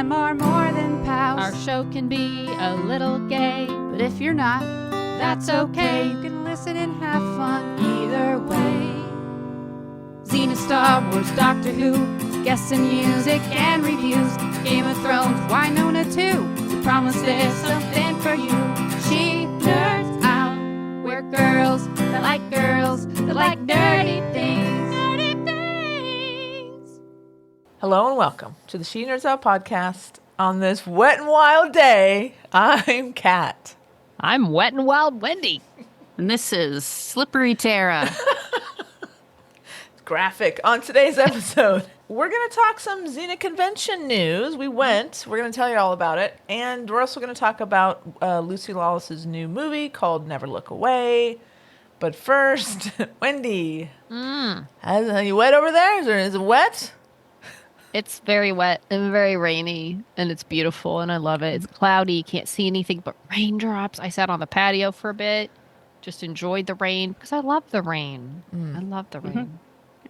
them are more than pals. Our show can be a little gay, But if you're not, that's okay. you can listen and have fun either way. Xena, Star Wars, Doctor Who, guests and music and reviews. Game of Thrones, Winona too. We promise there's something for you. She nerds out. We're girls that like dirty things. Dirty things. Hello and welcome to the She Nerds Out podcast. On this wet and wild day, I'm Kat. I'm Wet and Wild Wendy. And this is Slippery Tara. Graphic. On today's episode, we're going to talk some Xena convention news. We went. We're going to tell you all about it. And we're also going to talk about Lucy Lawless's new movie called Never Look Away. But first, Wendy, are you wet over there? Is it wet? It's very wet and very rainy, and it's beautiful, and I love it. It's cloudy. You can't see anything but raindrops. I sat on the patio for a bit, just enjoyed the rain, because I love the rain. I love the rain.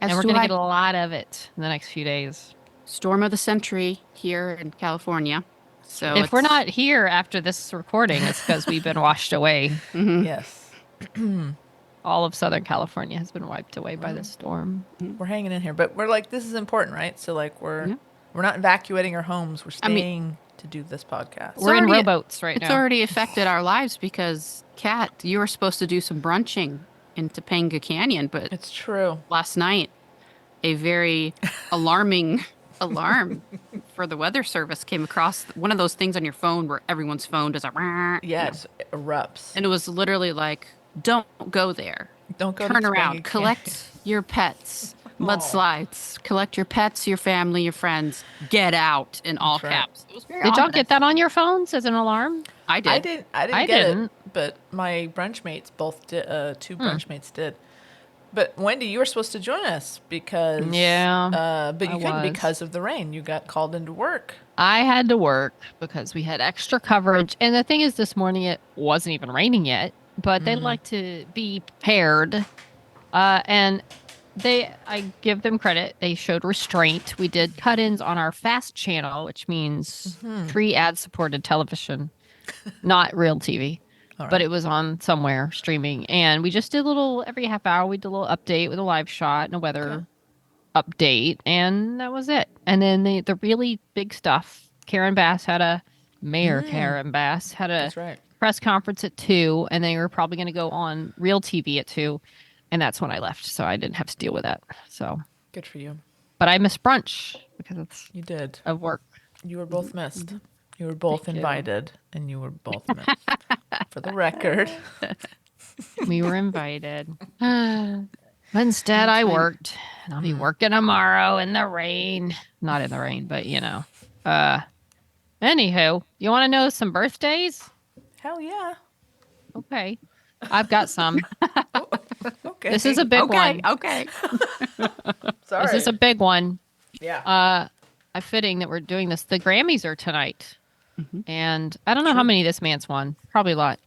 And we're going to get a lot of it in the next few days. Storm of the century here in California. So if we're not here after this recording, it's because we've been washed away. Yes. All of Southern California has been wiped away by this storm. We're hanging in here. But we're like, this is important, right? So like we're not evacuating our homes. We're staying to do this podcast. We're in rowboats right now. It's already affected our lives because, Kat, you were supposed to do some brunching in Topanga Canyon, but It's true. last night a very alarming alarm for the weather service came across, one of those things on your phone where everyone's phone does a Yes, it erupts. and it was literally like, don't go there. Don't go Turn to around. Topanga Collect your pets. Mudslides. Collect your pets, your family, your friends. Get out in all That's right. caps. It was very Did y'all ominous. get that on your phones as an alarm? I did. I didn't I get didn't. it, but my brunch mates both did. Two brunch mates did. But Wendy, you were supposed to join us because but you I couldn't was. because of the rain. You got called into work. I had to work because we had extra coverage. And the thing is, this morning it wasn't even raining yet, but they like to be prepared. And I give them credit. They showed restraint. We did cut-ins on our FAST channel, which means free ad-supported television, not real TV. But it was on somewhere streaming. And we just did every half hour, we did a little update with a live shot and a weather update. And that was it. And then the really big stuff, Karen Bass had Karen Bass had a That's right. press conference at 2. And they were probably going to go on real TV at 2. And that's when I left. So I didn't have to deal with that. So, Good for you. but I missed brunch because it's You did. of work. You were both missed. You were both Thank you. invited, and you were both missed. For the record. We were invited. But instead, I worked. And I'll be working tomorrow in the rain. Not in the rain, but Anywho, you want to know some birthdays? Hell yeah. Okay. I've got some. Okay. This is a big one. Okay. Sorry. This is a big one. Yeah. Fitting that we're doing this. The Grammys are tonight. And I don't know how many this man's won. Probably a lot.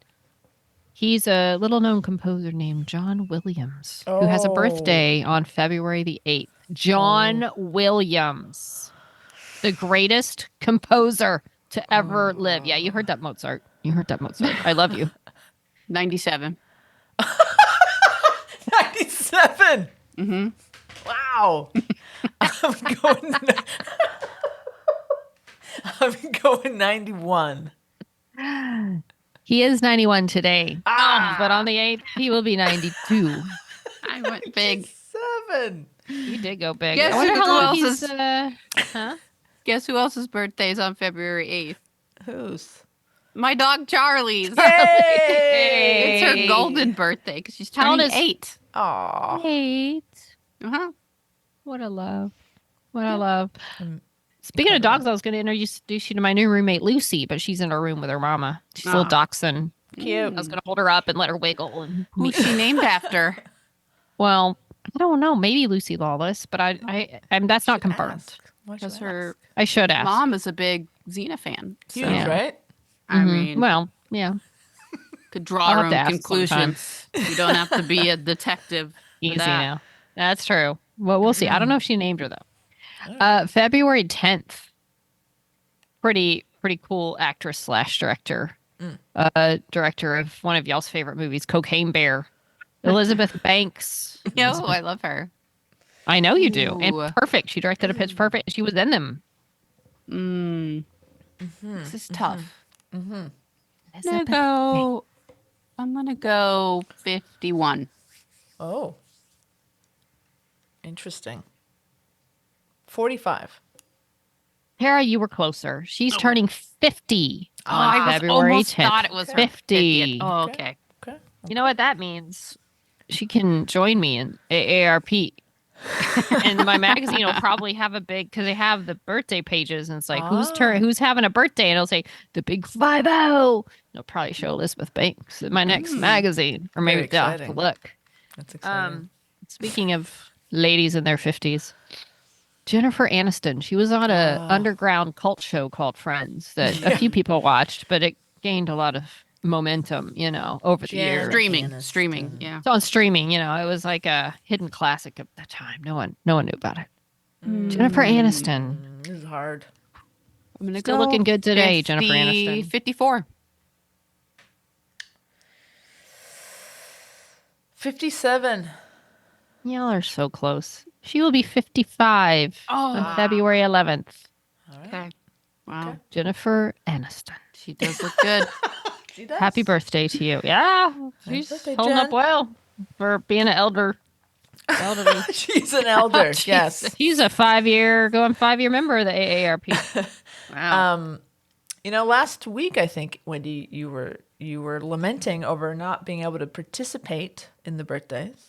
He's a little-known composer named John Williams, who has a birthday on February the 8th. John Williams, the greatest composer to ever live. Yeah, you heard that, Mozart. I love you. 97. 97. Wow. I'm going 91. He is 91 today. But on the 8th, he will be 92. I went big. 7. He did go big. Guess I wonder who how long else he's... Guess who else's birthday is on February 8th? Whose? My dog Charlie's. Yay! It's her golden birthday because she's How old turning is- 8. Aw. 8. Uh-huh. What a love. What a love. Speaking of dogs, I was going to introduce you to my new roommate, Lucy, but she's in her room with her mama. She's a little dachshund. Cute. I was going to hold her up and let her wiggle. And Who's she named after? Well, I don't know. Maybe Lucy Lawless, but I'm that's not confirmed. Ask. Why should Because I her ask? I should ask. mom is a big Xena fan. So, Huge, right? I mean, Well, yeah. could draw I'll our have to own ask conclusions. You don't have to be a detective. for Easy that. now. That's true. Well, we'll see. I don't know if she named her, though. February 10th. pretty cool actress slash director. Director of one of y'all's favorite movies, Cocaine Bear. Elizabeth Banks. No, I love her. I know you do. And Ooh. Perfect. She directed a Pitch Perfect. She was in them. This is tough. Elizabeth I'm gonna go 51. Oh. Interesting. 45. Tara, you were closer. She's turning 50 on I February almost 10th. thought it was her 50. 50th. Oh, okay. Okay. You know what that means? She can join me in AARP. And my magazine will probably have a big, because they have the birthday pages, and it's like, who's having a birthday? And it'll say, the big 50. It'll probably show Elizabeth Banks in my next magazine. Or maybe Very I'll have to exciting. look. That's exciting. Speaking of ladies in their 50s, Jennifer Aniston, she was on a underground cult show called Friends that a few people watched, but it gained a lot of momentum, over the years. Streaming, yeah. It's on streaming, it was like a hidden classic at the time. No one knew about it. Jennifer Aniston. This is hard. I'm gonna Still go looking good today, Jennifer Aniston. 54. 57. Y'all are so close. She will be 55 on February 11th. All right. Okay. Wow. Okay. Jennifer Aniston. She does look good. She does. Happy birthday to you. Yeah, she's birthday, holding Jen. up well for being an elderly. She's an elder. Yes. He's a 5-year member of the AARP. Wow. Last week, I think, Wendy, you were lamenting over not being able to participate in the birthdays.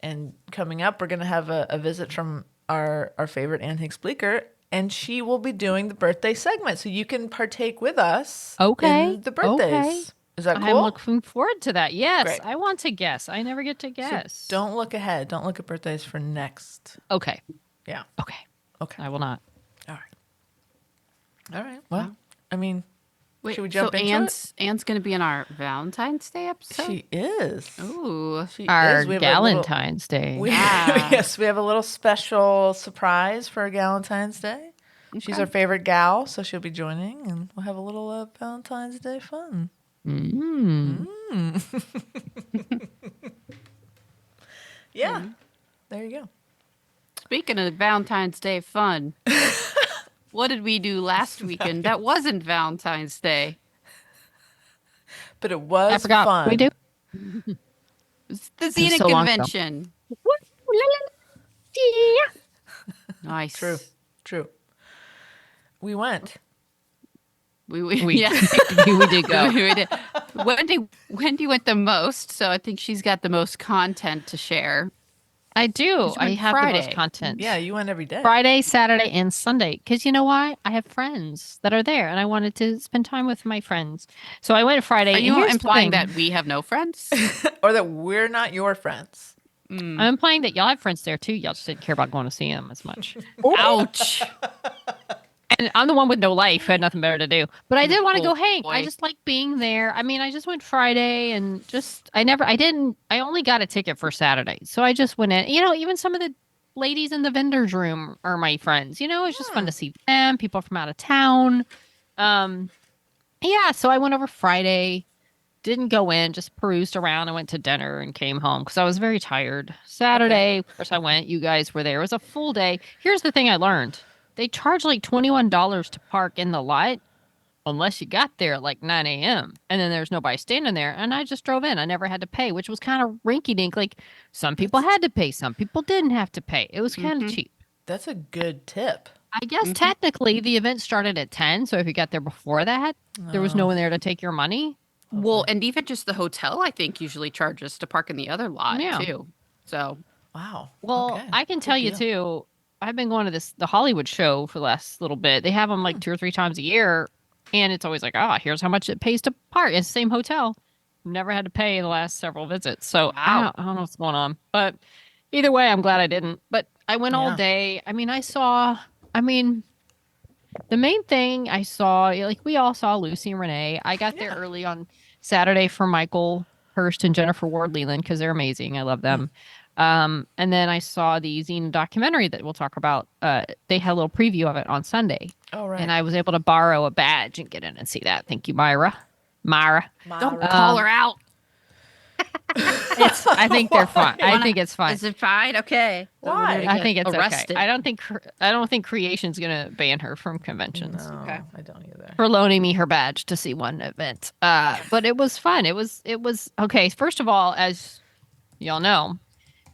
And coming up, we're going to have a visit from our favorite Ann Hicks Bleecker, and she will be doing the birthday segment. So you can partake with us in the birthdays. Okay. Is that cool? I'm looking forward to that. Yes, Great. I want to guess. I never get to So guess. don't look ahead. Don't look at birthdays for next. Okay. Yeah. Okay. Okay. I will not. All right. All right. Well, I mean, Wait, should we jump so into Anne's going to be in our Valentine's Day episode? She is. Ooh. She Our is. We have Galentine's Day. Yes, we have a little special surprise for Galentine's Day. She's our favorite gal, so she'll be joining, and we'll have a little Valentine's Day fun. Yeah, there you go. Speaking of Valentine's Day fun, what did we do last weekend? That wasn't Valentine's Day. But it was I forgot. fun. We do. It was the Xena so long ago. convention. Nice. True. We went. We yeah. we did go. We did. Wendy went the most, so I think she's got the most content to share. I do. Just I went have the most Friday. content. Yeah, you went every day. Friday, Saturday, and Sunday. Because you know why? I have friends that are there, and I wanted to spend time with my friends. So I went Friday. Are and you here's the implying thing. that we have no friends? Or that we're not your friends. I'm implying that y'all have friends there too. Y'all just didn't care about going to see them as much. Ouch. And I'm the one with no life. I had nothing better to do. But I did want to go hang. boy. I just like being there. I mean, I just went Friday and I only got a ticket for Saturday. So I just went in. Even some of the ladies in the vendor's room are my friends. It's just fun to see them, people from out of town. Yeah, so I went over Friday, didn't go in, just perused around. I went to dinner and came home because I was very tired. Saturday, of course, I went. You guys were there. It was a full day. Here's the thing I learned. They charge like $21 to park in the lot unless you got there at like 9 a.m. And then there's nobody standing there. And I just drove in. I never had to pay, which was kind of rinky-dink. Like some people had to pay. Some people didn't have to pay. It was kind of cheap. That's a good tip. I guess technically the event started at 10. So if you got there before that, there was no one there to take your money. Well, and even just the hotel, I think, usually charges to park in the other lot, too. So, Wow. Well, Okay. I can tell you too, I've been going to the Hollywood show for the last little bit. They have them like 2 or 3 times a year. And it's always like, here's how much it pays to park. It's the same hotel. Never had to pay the last several visits. So I don't know what's going on. But either way, I'm glad I didn't. But I went all day. I mean, the main thing I saw, like we all saw Lucy and Renee. I got there early on Saturday for Michael Hurst and Jennifer Ward Leland because they're amazing. I love them. And then I saw the Xena documentary that we'll talk about. They had a little preview of it on Sunday. Oh, right. and I was able to borrow a badge and get in and see that. Thank you, Myra. Myra. Don't Myra. call her out. I think they're fine. I think it's fine. Is it fine? Okay. Don't want her to Why? I get think it's arrested. okay. I don't think Creation's gonna ban her from conventions. No, Okay. I don't either. For loaning me her badge to see one event. But it was fun. It was okay. First of all, as y'all know,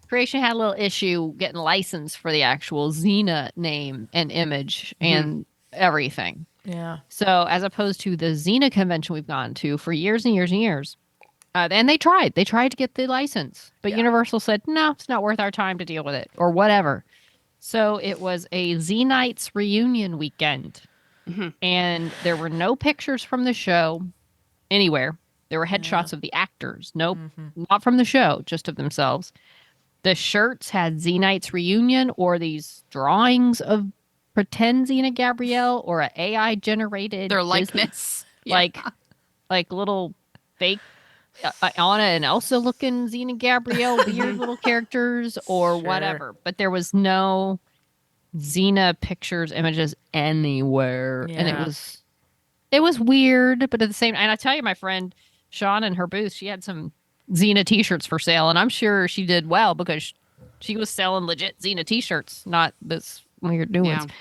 Creation had a little issue getting licensed for the actual Xena name and image and everything. Yeah. So as opposed to the Xena convention we've gone to for years and years and years, and they tried to get the license, but Yeah. Universal said no, it's not worth our time to deal with it or whatever. So it was a Xenites reunion weekend, and there were no pictures from the show anywhere. There were headshots of the actors. Nope, not from the show, just of themselves. The shirts had Xenites reunion or these drawings of pretend Xena Gabrielle or an AI generated Their Disney, likeness. Yeah. like little fake Anna and Elsa looking Xena Gabrielle weird little characters or Sure. whatever. But there was no Xena pictures, images anywhere, and Yeah. it was weird. But at the same, and I tell you, my friend Sean in her booth, she had some Xena T-shirts for sale, and I'm sure she did well because she was selling legit Xena T-shirts, not this weird new Yeah. ones.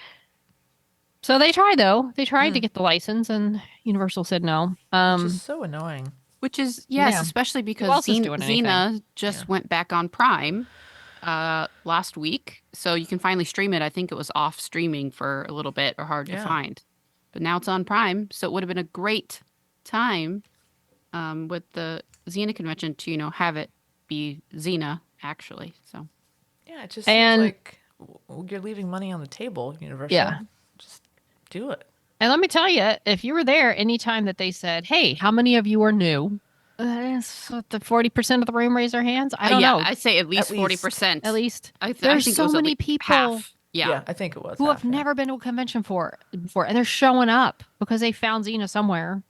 So they tried though. They tried to get the license, and Universal said no. Which is so annoying. Which is, yes, Yeah. especially because else is doing anything? Xena just went back on Prime last week. So you can finally stream it. I think it was off streaming for a little bit or hard to Yeah. find. But now it's on Prime. So it would have been a great time with the Xena convention to, have it be Xena, actually. So Yeah, it just seems And- like you're leaving money on the table, Universal. Yeah. Just do it. And let me tell you, if you were there anytime that they said, "Hey, how many of you are new?" The 40% of the room raise their hands. I don't know. I say at least least. 40%. At least I there's think it so was at many least people half. Yeah. I think it was. who half, have never been to a convention before, and they're showing up because they found Xena somewhere.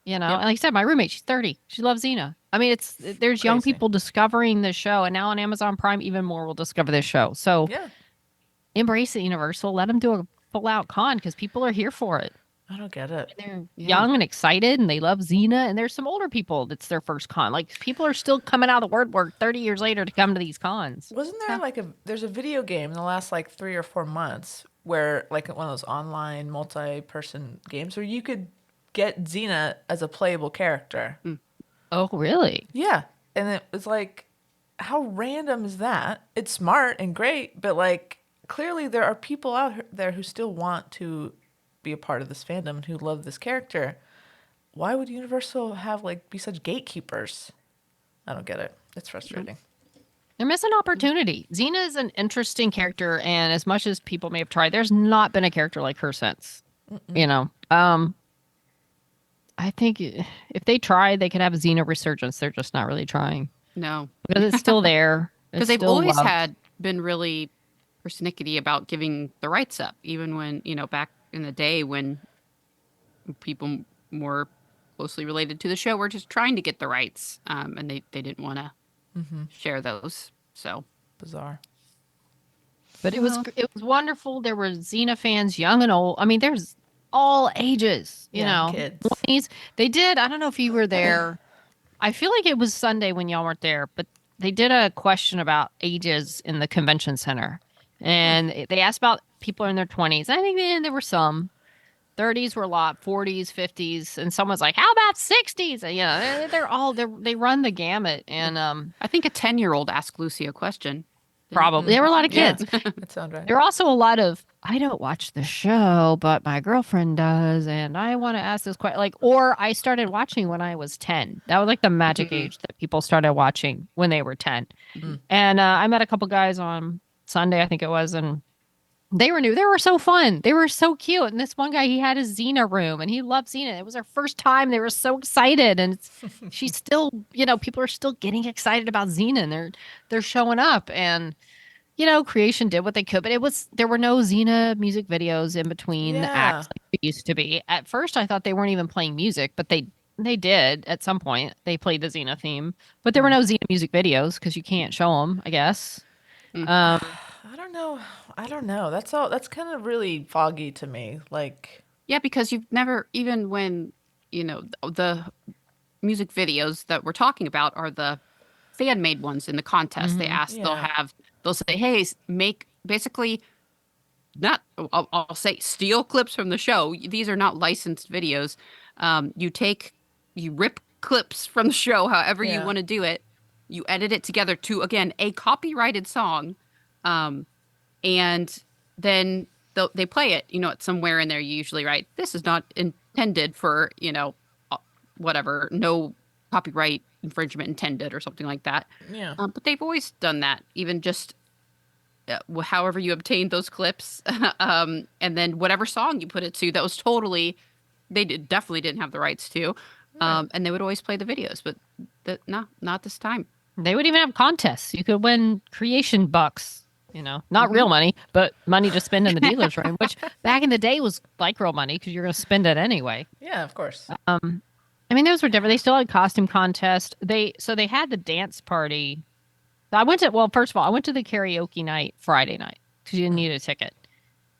And like I said, my roommate, she's 30. She loves Xena. I mean, there's young Crazy. people discovering this show, and now on Amazon Prime, even more will discover this show. So Yeah. embrace it, Universal. Let them do a full-out con because people are here for it. I don't get it. They're young and excited, and they love Xena. And there's some older people that's their first con. Like people are still coming out of the woodwork 30 years later to come to these cons. Wasn't there there's a video game in the last 3 or 4 months where one of those online multi-person games where you could get Xena as a playable character. Oh, really? Yeah. And it was how random is that? It's smart and great, but clearly there are people out there who still want to be a part of this fandom and who love this character. Why would Universal have be such gatekeepers? I don't get it. It's frustrating. They're missing opportunity. Xena is an interesting character, and as much as people may have tried, there's not been a character like her since. I think if they tried, they could have a Xena resurgence. They're just not really trying No. because it's still there. Because It's they've still always loved. been really persnickety about giving the rights up, even when, back in the day when people more closely related to the show were just trying to get the rights, and they didn't want to share those. So Bizarre. But it was wonderful. There were Xena fans, young and old. I mean, there's all ages, you know. Kids. 20s. They did. I don't know if you were there. I feel like it was Sunday when y'all weren't there, but they did a question about ages in the convention center. And they asked about people in their 20s. I think there were some. 30s were a lot, 40s, 50s, and someone's like, "How about 60s?" And, they run the gamut. And I think a 10-year-old asked Lucy a question. probably there were a lot of Yeah, kids. that sounds right. There are also a lot of, I don't watch the show, but my girlfriend does, and I want to ask this question. Or I started watching when I was 10. That was the magic age that people started watching when they were 10. And I met a couple guys on Sunday, I think it was, and they were new. They were so fun. They were so cute. And this one guy, he had his Xena room, and he loved Xena. It was their first time. They were so excited, and she's still, people are still getting excited about Xena, and they're showing up, and. Creation did what they could, but there were no Xena music videos in between acts like it used to be. At first, I thought they weren't even playing music, but they did at some point. They played the Xena theme, but there were no Xena music videos because you can't show them, I guess. I don't don't know. That's all. That's kind of really foggy to me. Like, Yeah, because you've never, even when, the music videos that we're talking about are the fan made ones in the contest. They ask, they'll say, hey, make basically not, I'll say steal clips from the show. These are not licensed videos. You rip clips from the show, however you want to do it. You edit it together to, again, a copyrighted song. And then they play it, it's somewhere in there. You usually write, this is not intended for, whatever, no copyright infringement intended or something like that. Yeah. But they've always done that, even just however you obtained those clips. And then whatever song you put it to, that was totally, definitely didn't have the rights to. And they would always play the videos, but no, not this time. They would even have contests. You could win creation bucks, not real money, but money to spend in the dealer's room, which back in the day was like real money because you're going to spend it anyway. Yeah, of course. I mean, those were different. They still had costume contests. They had the dance party. First of all, I went to the karaoke night Friday night because you didn't need a ticket.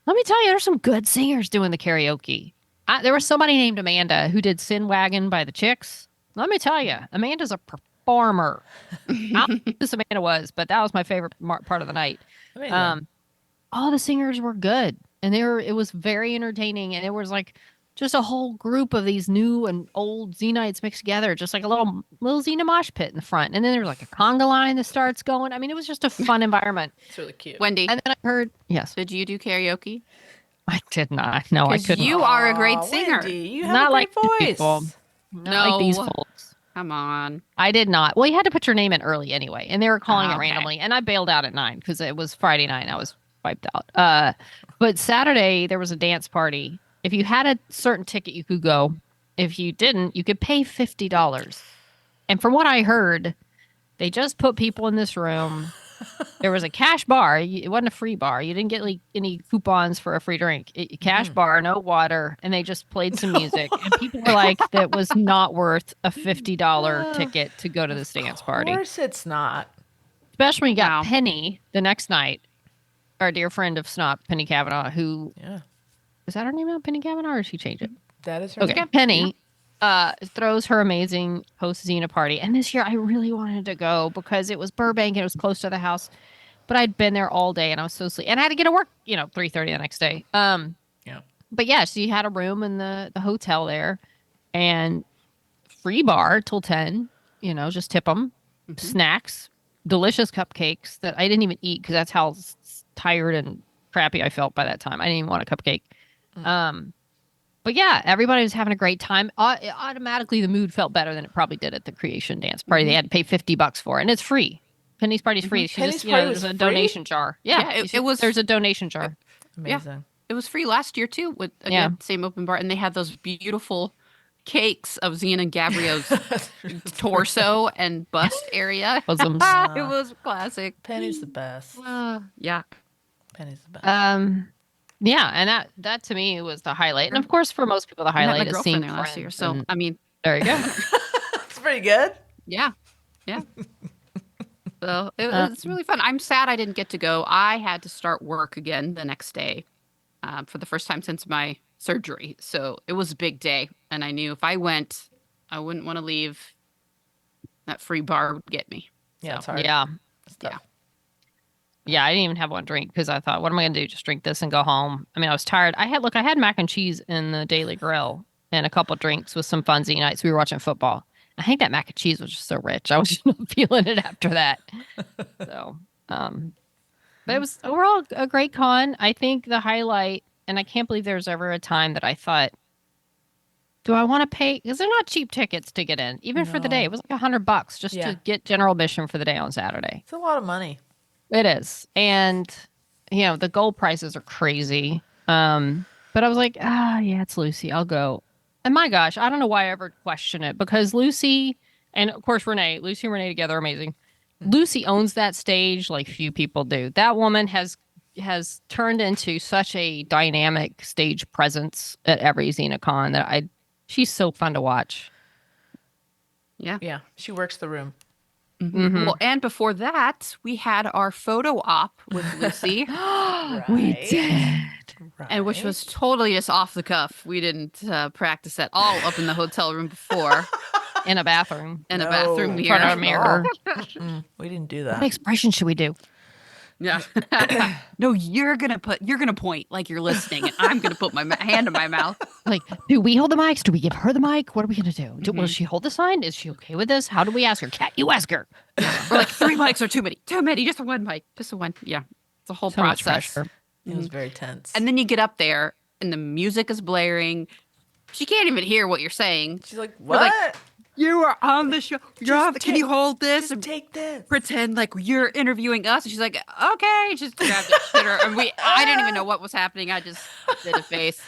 Let me tell you, there's some good singers doing the karaoke. There was somebody named Amanda who did Sin Wagon by the Chicks. Let me tell you, Amanda's a performer. I don't know who this Amanda was, but that was my favorite part of the night. All the singers were good, and it was very entertaining, and it was like just a whole group of these new and old Xenites mixed together, just like a little Xena mosh pit in the front. And then there was like a conga line that starts going. I mean, it was just a fun environment. It's really cute. Wendy. And then I heard, yes. Did you do karaoke? I did not. No, I couldn't. You are a great singer. Wendy, you have Not a great like voice. people. Not like these folks. Come on. I did not. Well, you had to put your name in early anyway, and they were calling it Okay. randomly. And I bailed out at 9 because it was Friday night and I was wiped out. But Saturday, there was a dance party. If you had a certain ticket, you could go. If you didn't, you could pay $50. And from what I heard, they just put people in this room. There was a cash bar. It wasn't a free bar. You didn't get like any coupons for a free drink. Cash bar, no water. And they just played some music. And people were like, that was not worth a $50 ticket to go to this dance party. Of course it's not. Especially when you got Wow. Penny the next night. Our dear friend of SNOP, Penny Kavanaugh, who... Yeah. Is that her name now, Penny Kavanaugh, or did she change it? That is her Okay, name. Penny throws her amazing post-Xena party. And this year I really wanted to go because it was Burbank and it was close to the house. But I'd been there all day and I was so sleepy. And I had to get to work, 3:30 the next day. Yeah. But yeah, she had a room in the hotel there and free bar till 10, just tip them. Snacks, delicious cupcakes that I didn't even eat because that's how tired and crappy I felt by that time. I didn't even want a cupcake. But yeah, everybody was having a great time. Automatically, the mood felt better than it probably did at the creation dance party. They had to pay $50 for it, and it's free. Penny's party's free. She Penny's just, party there's was a free? donation jar. Yeah, it was- There's a donation jar. Amazing. It was free last year too, with again, same open bar, and they had those beautiful cakes of Xena and Gabrio's torso and bust area. Bosoms. It was classic. Penny's the best. Yeah. Penny's the best. Yeah, and that to me was the highlight. And of course, for most people, the I met highlight my is seeing girlfriend there last year, friends. so And I mean, there you go. It's pretty good. yeah. So it's really fun. I'm sad I didn't get to go. I had to start work again the next day for the first time since my surgery. So it was a big day. And I knew if I went, I wouldn't want to leave. That free bar would get me. Yeah, So, it's hard. Yeah. It's tough. Yeah, I didn't even have one drink because I thought, what am I going to do? Just drink this and go home. I mean, I was tired. I had mac and cheese in the Daily Grill and a couple drinks with some fun nights. We were watching football. I think that mac and cheese was just so rich. I was not feeling it after that. So, but it was overall a great con. I think the highlight, and I can't believe there was ever a time that I thought, do I want to pay? Because they're not cheap tickets to get in, even for the day. It was like $100 just to get general admission for the day on Saturday. It's a lot of money. It is. And, the gold prices are crazy. But I was like, yeah, it's Lucy. I'll go. And my gosh, I don't know why I ever question it because Lucy and of course Lucy and Renee together are amazing. Lucy owns that stage like few people do. That woman has turned into such a dynamic stage presence at every XenaCon that she's so fun to watch. Yeah. Yeah, she works the room. Mhm. Well, and before that, we had our photo op with Lucy, We Right. did. and which was totally just off the cuff. We didn't practice at all up in the hotel room before In a bathroom. in a No. bathroom In front of a mirror. mirror. We didn't do What that. expression should we do? Yeah. No, you're gonna point like you're listening, and I'm gonna put my hand in my mouth. Like, do we hold the mics? Do we give her the mic? What are we going to do? Will she hold the sign? Is she okay with this? How do we ask her? Cat, you ask her. We're like 3 mics are too many. Too many. Just one mic. Just one. Yeah. It's a whole So much process. pressure. It was very tense. And then you get up there, and the music is blaring. She can't even hear what you're saying. she's like, We're like, what? You are on the show. Can you hold this? Just And take this. pretend like you're interviewing us. And she's like, okay. Just grabbed it. Hit her. And I didn't even know what was happening. I just did a face.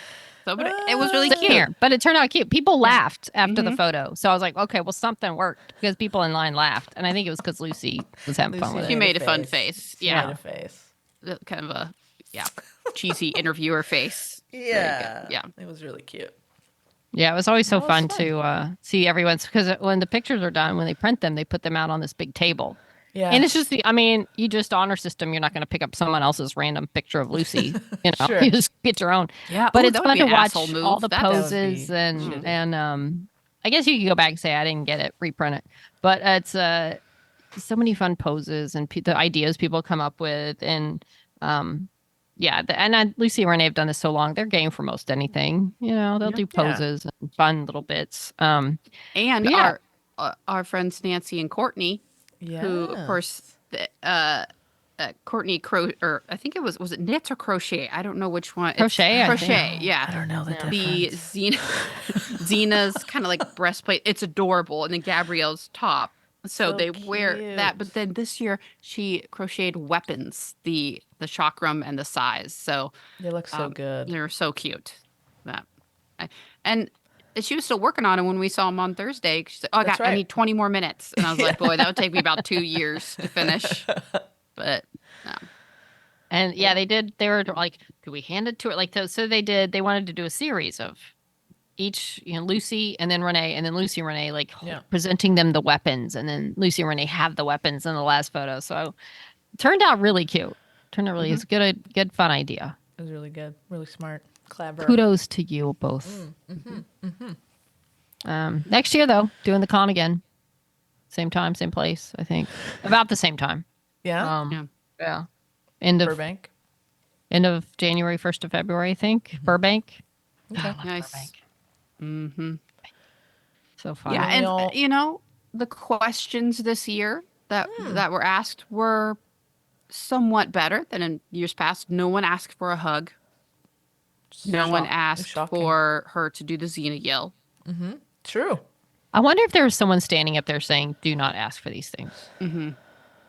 So, but it was really cute. Here, but it turned out cute. People laughed after the photo. So I was like, okay, well, something worked because people in line laughed. And I think it was because Lucy was having fun with She it. made a fun face. She Yeah. made a face. Kind of a, cheesy interviewer face. Yeah. Yeah. It was really cute. Yeah, it was always so That was fun fun. to see everyone's, because when the pictures are done, when they print them, they put them out on this big table. Yeah. And it's just, you just honor system. You're not going to pick up someone else's random picture of Lucy. Sure. You just get your own. Yeah. But Ooh, it's that would fun be to an watch asshole move. all the That would be poses shitty. and I guess you could go back and say I didn't get it, reprint it. But it's so many fun poses and the ideas people come up with and Lucy and Renee have done this so long. They're game for most anything. They'll do poses and fun little bits. And yeah. our friends Nancy and Courtney, who of course Courtney I think it was it knits or crochet? I don't know which one. Crochet, I crochet. think. Yeah. I don't know the The difference. Xena's kind of like breastplate. It's adorable, and then Gabrielle's top. So they wear that, but then this year she crocheted weapons, the chakram and the size. So They look so good. they're so cute. And she was still working on it when we saw them on Thursday. She said, "Oh, That's I right. need 20 more minutes," and I was like, "Boy, that would take me about 2 years to finish." But no. And they did. They were like, "Do we hand it to her?" Like, so they did. They wanted to do a series of each, Lucy and then Renee, and then Lucy and Renee, like presenting them the weapons, and then Lucy and Renee have the weapons in the last photo. So it turned out really cute. It's a good fun idea. It was really good. Really smart. Clever. Kudos to you both. Next year, though, doing the con again. Same time, same place, I think. About the same time. Yeah. Yeah. End Burbank. of January, 1st of February, I think. Burbank. Okay. I love Nice. Burbank. Mm-hmm. So fun. Yeah, Millennial- and the questions this year that were asked were somewhat better than in years past. No one asked for a hug. No one asked Shocking. for her to do the Xena yell. True. I wonder if there was someone standing up there saying, "Do not ask for these things."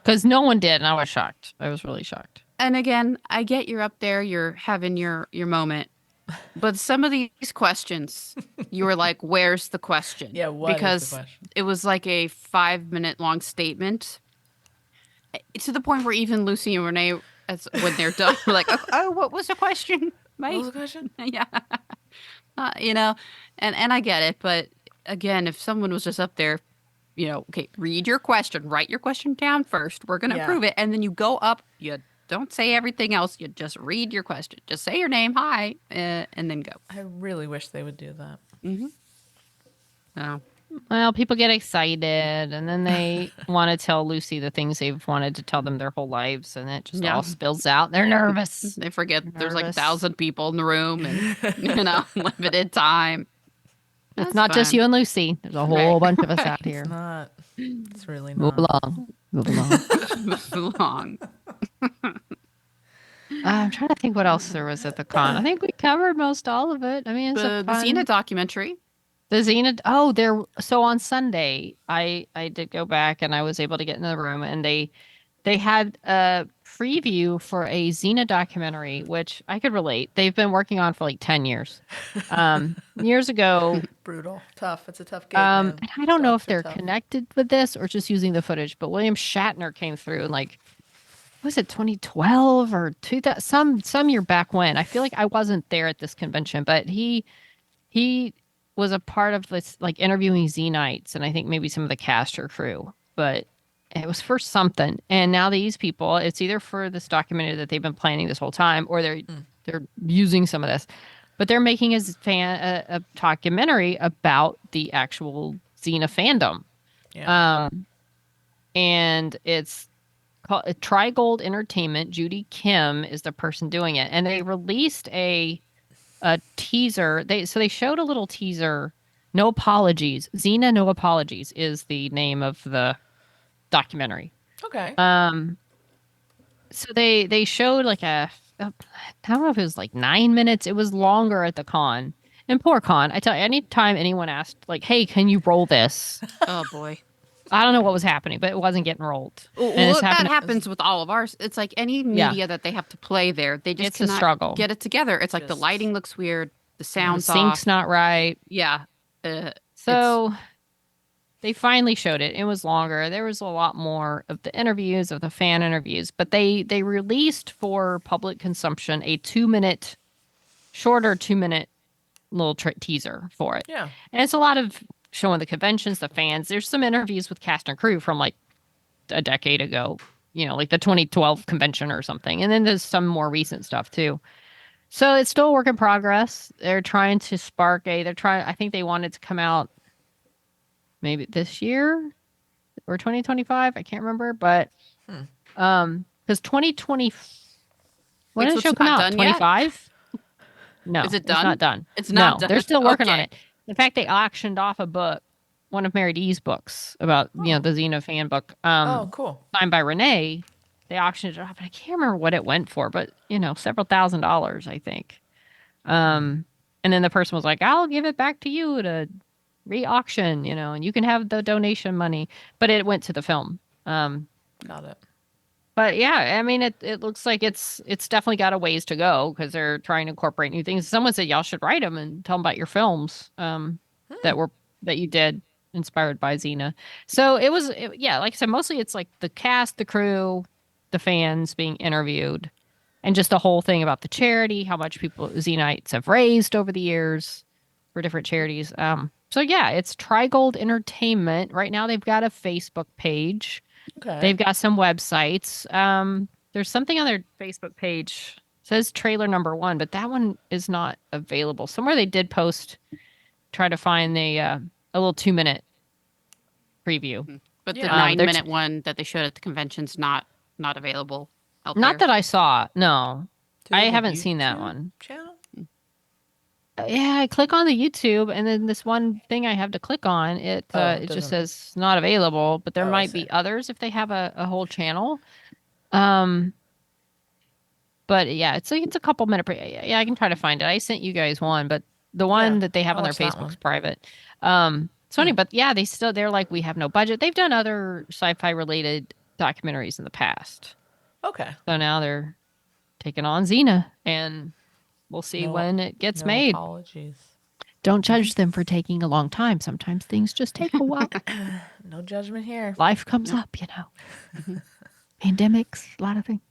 Because no one did, and I was shocked. I was really shocked. And again, I get you're up there, you're having your moment. But some of these questions, you were like, where's the question? Yeah, what is the because question? it was like a 5-minute long statement. To the point where even Lucy and Renee, when they're done, were like, oh, what was the question? What was the question? Yeah. And I get it. But again, if someone was just up there, okay, read your question, write your question down first. We're going to prove it. And then you go up, you don't say everything else. You just read your question. Just say your name, hi, and then go. I really wish they would do that. No. Well, people get excited, and then they want to tell Lucy the things they've wanted to tell them their whole lives, and it just all spills out. They're nervous. They forget there's like Nervous. 1,000 people in the room and, limited time. It's That's not just fun. you and Lucy. There's a whole bunch of us out here. It's not. It's really Move not. along. Move along. Move along. I'm trying to think what else there was at the con. I think we covered most all of it. I mean, it's The a fun... Xena documentary. The Xena. Oh, so on Sunday, I did go back and I was able to get in the room, and they had a preview for a Xena documentary, which I could relate. They've been working on for like 10 years. Years ago. Brutal. Tough. It's a tough game. man. And I don't know if Docs are they're tough. connected with this or just using the footage, but William Shatner came through and was it 2012 or 2000, some year back when? I feel like I wasn't there at this convention, but he was a part of this, like interviewing Xenites and I think maybe some of the cast or crew. But It was for something, and now these people, it's either for this documentary that they've been planning this whole time, or they're using some of this, but they're making a documentary about the actual Xena fandom. Yeah. And it's called Trigold Entertainment. Judy Kim is the person doing it, and they released a teaser. They showed a little teaser. No apologies. Xena No Apologies is the name of the documentary. Okay. So they showed like I don't know if it was like 9 minutes. It was longer at the con. And poor con, I tell you, anytime anyone asked, like, "Hey, can you roll this?" Oh boy. I don't know what was happening, but it wasn't getting rolled. Well, And it's that happening. happens with all of ours. It's like any media that they have to play there, they just It's a cannot struggle. get it together. It's like the Just- lighting looks weird, the The sound's sync's off. not right. Yeah. So they finally showed it. It was longer. There was a lot more of the interviews, of the fan interviews, but they released for public consumption a shorter 2 minute little teaser for it. Yeah. And it's a lot of showing the conventions, the fans. There's some interviews with cast and crew from like a decade ago, like the 2012 convention or something. And then there's some more recent stuff too. So it's still a work in progress. They're trying to I think they wanted to come out maybe this year or 2025. I can't remember, but because 2020, when Wait, did so the show it's come not out? done yet? 25? No, Is it It's done? not done. It's not No, done. they're still working on Okay. it. In fact, they auctioned off a book, one of Mary D's books about the Xena fan book. Oh, cool. Signed by Renee. They auctioned it off, and I can't remember what it went for, but several $1,000s, I think. And then the person was like, "I'll give it back to you to re-auction, and you can have the donation money." But it went to the film. Got it. But yeah, I mean, it looks like it's definitely got a ways to go because they're trying to incorporate new things. Someone said y'all should write them and tell them about your films that you did inspired by Xena. So yeah, like I said, mostly it's like the cast, the crew, the fans being interviewed, and just the whole thing about the charity, how much Xenites have raised over the years for different charities. So yeah, it's Trigold Entertainment. Right now, they've got a Facebook page. Okay. They've got some websites. There's something on their Facebook page. It says trailer number 1, but that one is not available. Somewhere they did try to find a little 2-minute preview. But the Yeah. 9-minute one that they showed at the convention's not available out Not there. that I saw. No, Do they I have a haven't seen that YouTube one. Channel? Yeah, I click on the YouTube, and then this one thing I have to click on, it it just doesn't- says not available, but there Oh, I might see. be others if they have a whole channel. But yeah, it's a couple minute. Yeah, I can try to find it. I sent you guys one, but the one Yeah, that they have I'll on their watch that Facebook's one. private. So anyway, but yeah, they're like, we have no budget. They've done other sci-fi related documentaries in the past, Okay. so now they're taking on Xena, and we'll see No- when it gets No made. apologies. Don't judge them for taking a long time. Sometimes things just take a while. No judgment here. Life comes up, pandemics, a lot of things.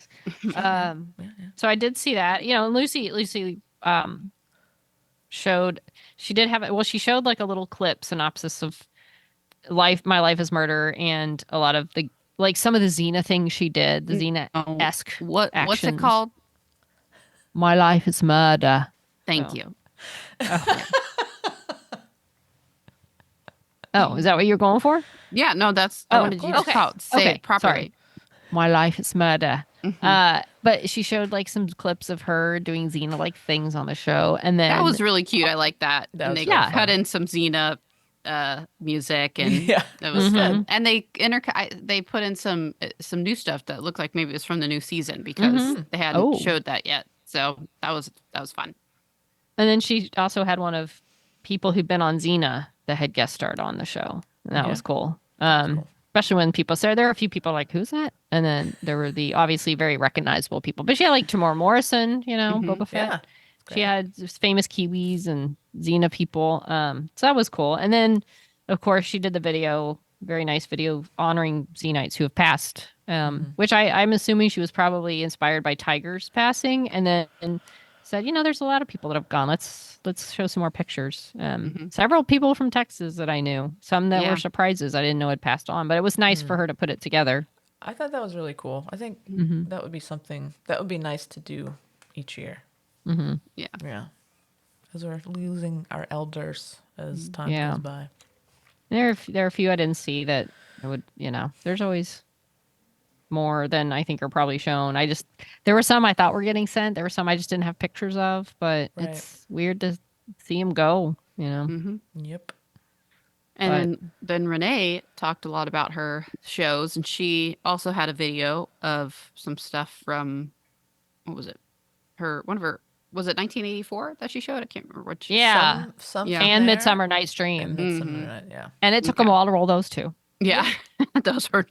So I did see that, Lucy showed, she did have it. Well, she showed like a little clip synopsis of My Life is Murder, and a lot of some of the Xena things she did, the Xena-esque What's it actions. called? My Life is Murder. Thank Oh. you. Oh, is that what you're going for? Yeah, no, that's I Oh, wanted you to okay. say Okay, it properly. sorry. My Life is Murder. But she showed like some clips of her doing Xena-like things on the show, and then That was really cute. I like that. That And was they really cut fun. in some Xena music, and Yeah. that was Mhm. good. And they put in some new stuff that looked like maybe it was from the new season because they hadn't Oh. showed that yet. So that was fun. And then she also had one of people who'd been on Xena that had guest starred on the show. And that Okay. was cool. cool. Especially when people said, there were a few people like, who's that? And then there were the obviously very recognizable people. But she had like Tamora Morrison, Boba Fett. Yeah. She had famous Kiwis and Xena people. So that was cool. And then, of course, she did the video, very nice video honoring Xenites who have passed, which I'm assuming she was probably inspired by Tiger's passing. And then said, there's a lot of people that have gone. Let's show some more pictures. Several people from Texas that I knew, some that Yeah. were surprises I didn't know had passed on, but it was nice for her to put it together. I thought that was really cool. I think that would be something that would be nice to do each year. Mm-hmm. Yeah. Yeah. Because we're losing our elders as time Yeah. goes by. There are a few I didn't see that I would, there's always more than I think are probably shown. There were some I thought were getting sent. There were some I just didn't have pictures of, but Right. it's weird to see them go, Yep. And then Renee talked a lot about her shows, and she also had a video of some stuff from, what was it? Was it 1984 that she showed? I can't remember which. Yeah. Some Yeah. from And there, Midsummer Night's and Dream. Midsummer Night, yeah. And it took them all to roll those two. Yeah. Those were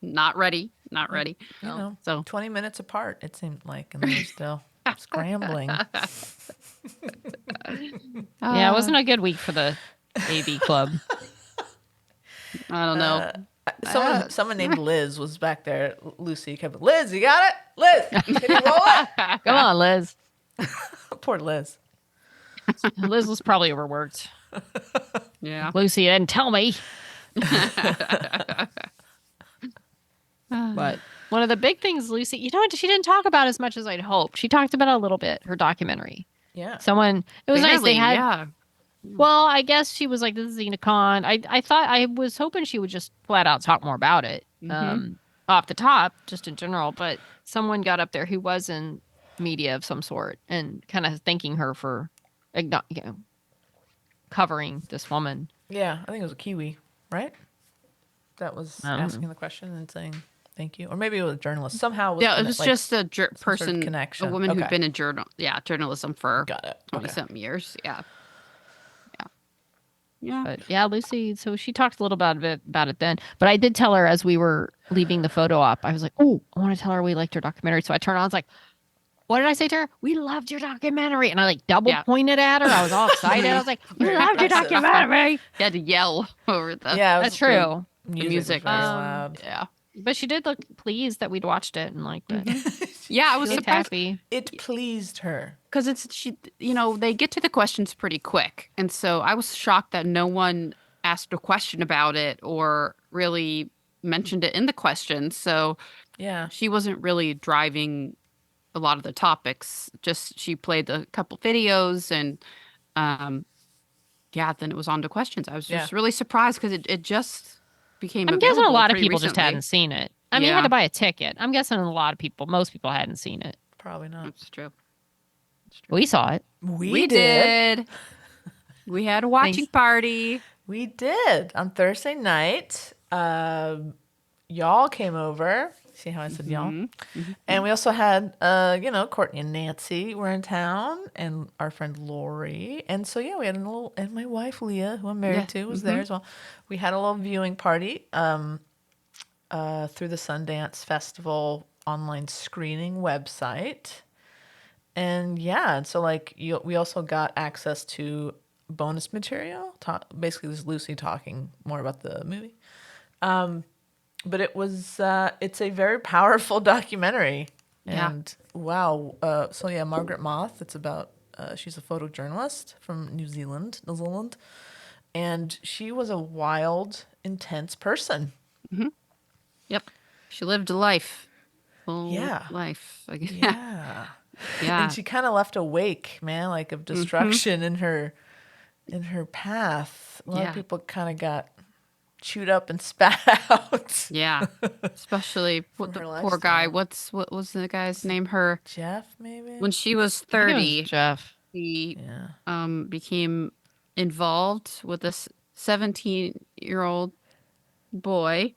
not ready. Not ready. You know, So 20 minutes apart, it seemed like, and they were still scrambling. Yeah, it wasn't a good week for the AV club. I don't know. Someone named Liz was back there. Lucy kept, Liz, you got it? Liz, can you roll it? Come on, Liz. Poor Liz. Liz was probably overworked. Yeah. Lucy didn't tell me. But one of the big things, Lucy, she didn't talk about as much as I'd hoped. She talked about it a little bit, her documentary. Yeah. It was nice. They Barely, had, yeah. well, I guess she was like, this is XenaCon. I was hoping she would just flat out talk more about it, off the top, just in general. But someone got up there who was in media of some sort and kind of thanking her for, covering this woman. Yeah, I think it was a Kiwi, right? That was asking the question and saying thank you. Or maybe it was a journalist. Somehow Yeah, it was just a person, connection. a woman Okay. who'd been in journalism for Got it. 20-something years. Yeah. Yeah. But yeah, Lucy, so she talked a little about it then. But I did tell her as we were leaving the photo op, I was like, oh, I want to tell her we liked her documentary. So I turned on, I was like, what did I say to her? We loved your documentary. And I double pointed at her. I was all excited. I was like, we Very loved your impressive. documentary. You had to yell over the. Yeah, it That's was true. music. Was very loud. Yeah. But she did look pleased that we'd watched it and liked it. Yeah, I was She looked surprised happy. It pleased her. because they get to the questions pretty quick. And so I was shocked that no one asked a question about it or really mentioned it in the questions. So Yeah. she wasn't really driving a lot of the topics. Just she played a couple videos and then it was on to questions. I was just really surprised because it just became I'm guessing a available lot of pretty people just recently. hadn't seen it. I mean, you had to buy a ticket. I'm guessing most people hadn't seen it. Probably not. That's true. We saw it. We did. We had a watching party. We did. On Thursday night, y'all came over. See how I said y'all? And we also had, Courtney and Nancy were in town and our friend Lori. And so, we had and my wife Leah, who I'm married to, was there as well. We had a little viewing party through the Sundance Festival online screening website. And so we also got access to bonus material. Basically, this is Lucy talking more about the movie. But it was it's a very powerful documentary. And wow. Margaret Moth, it's about she's a photojournalist from New Zealand. And she was a wild, intense person. Yep. She lived a life. Full Yeah. life. Yeah. Yeah. And she kind of left a wake, man, of destruction in her path. A lot of people kind of got chewed up and spat out. Yeah. Especially what the her poor guy. lifestyle. What was the guy's name? Jeff, maybe? When she was I think it was 30, Jeff. he Yeah. became involved with this 17-year-old boy.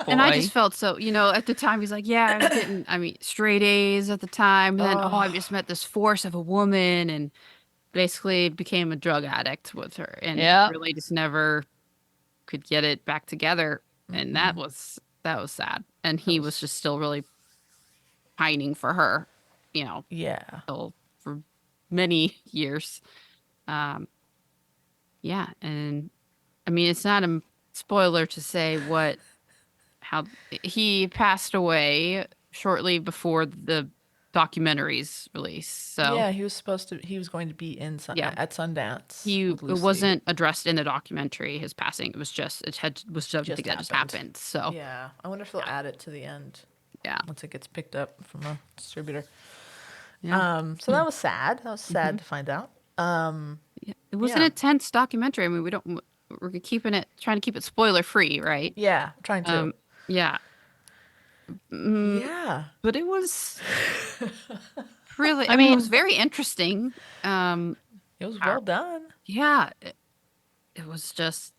And I just felt so, at the time he's like, I was getting, straight A's at the time. And then, I just met this force of a woman and basically became a drug addict with her. And really just never could get it back together. And that was sad. And he was just still really pining for her, still for many years. And it's not a spoiler to say how he passed away shortly before the documentaries released. So Yeah, he was going to be in Yeah. at Sundance. it with Lucy. wasn't addressed in the documentary, his passing. It was something that just happened. happened. So Yeah, I wonder if they'll add it to the end yeah. once it gets picked up from a distributor. Yeah. So that was sad. That was sad to find out. Yeah. It was an intense documentary. I mean, we're trying to keep it spoiler free, right? Yeah, trying to. Yeah. Yeah. But it was really, I mean, it was very interesting. It was well done. Yeah. It was just,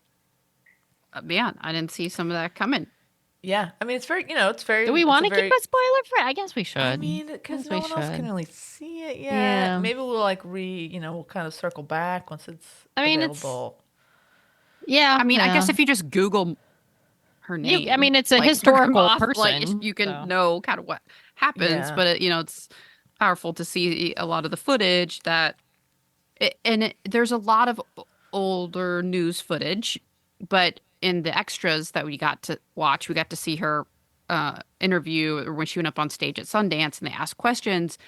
man, I didn't see some of that coming. Yeah, I mean, it's very, it's very. do we want to keep it spoiler free? I guess we should. I mean, because no one else can really see it yet. Yeah. Maybe we'll we'll kind of circle back once it's available. Yeah. I mean, I guess if you just Google her name. It's a like, historical Moth, person. you can know kind of what happens, Yeah. but it's powerful to see a lot of the footage there's a lot of older news footage, but in the extras that we got to watch, we got to see her interview when she went up on stage at Sundance and they asked questions,